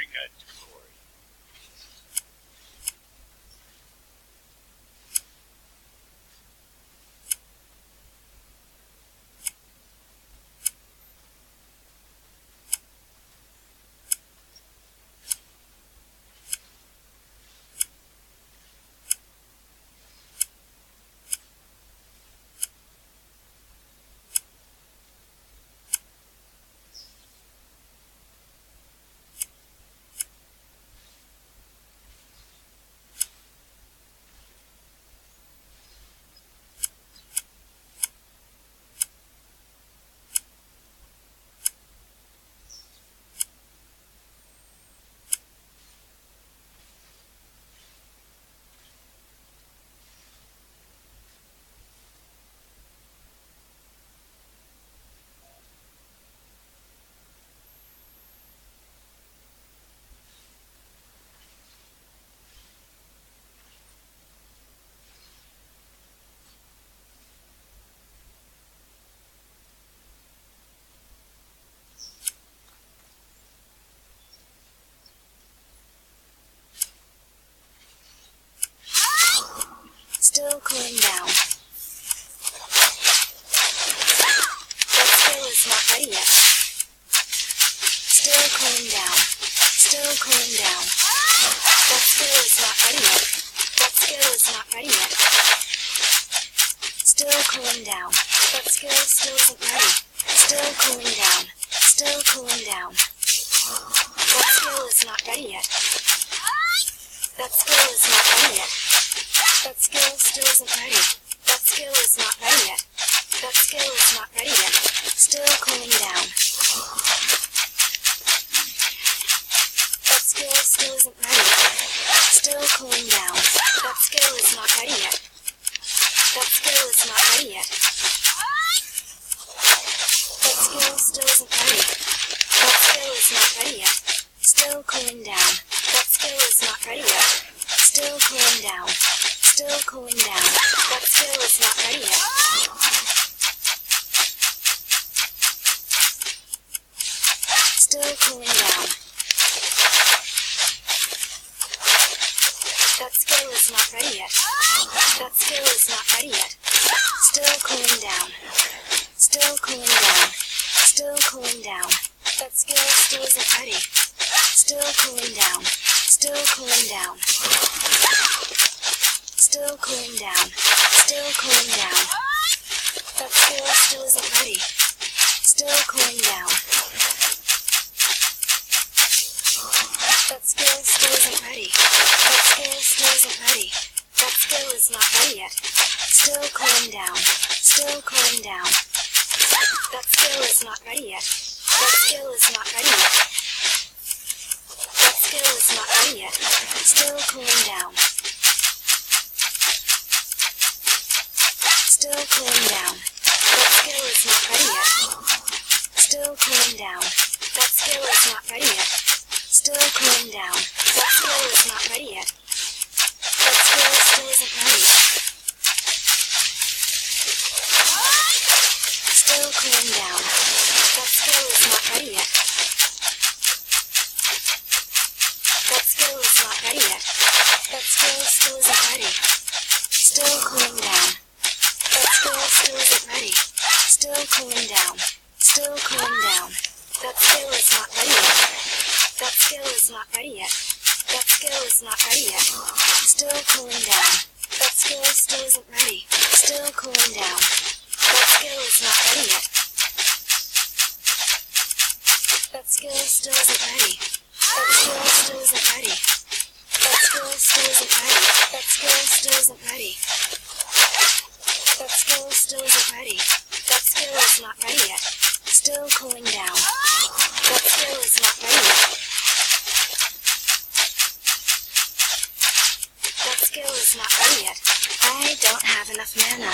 Eureka to glory. Still cooling down. That skill is not ready yet. Still cooling down. Still cooling down. That skill is not ready yet. That skill is not ready yet. Still cooling down. That skill still isn't ready. Still cooling down. Still cooling down. That skill is not ready yet. That skill is not ready yet. That skill still isn't ready. That skill is not ready yet. That skill is not ready yet. Still cooling down. That skill still isn't ready. Still cooling down. That skill is not ready yet. That skill is not ready yet. That skill still isn't ready. That skill is not ready yet. Still cooling down. That skill is not ready yet. Still cooling down. Still cooling down. That skill is not ready yet. Still cooling down. That skill is not ready yet. That skill is not ready yet. Still cooling down. Still cooling down. Still cooling down. That skill still isn't ready. Still cooling down. Still cooling down. Still cooling down. Still cooling down. That skill still isn't ready. Still cooling down. That skill still isn't ready. That skill still isn't ready. That skill is not ready yet. Still cooling down. Still cooling down. That skill is not ready yet. That skill is not ready yet. That skill is not ready yet. Still cooling down. Still cooling down. That skill is not ready yet. Still cooling down. That skill is not ready yet. Still cooling down. That skill is not ready yet. That skill still isn't ready. Still cooling down. That skill is not ready yet. That skill is not ready yet. That skill still isn't ready. Still cooling down. That skill still isn't ready. Still cooling down. Still cooling down. That skill is not ready yet. That skill is not ready yet. That skill is not ready yet. Still cooling down. That skill still isn't ready. Still cooling down. That skill is not ready yet. That skill still isn't ready. That skill still isn't ready. That skill still isn't ready. That skill still isn't ready. That skill still isn't ready. That skill is not ready yet. Still cooling down. That skill is not ready yet. That skill is not ready yet. I don't have enough mana.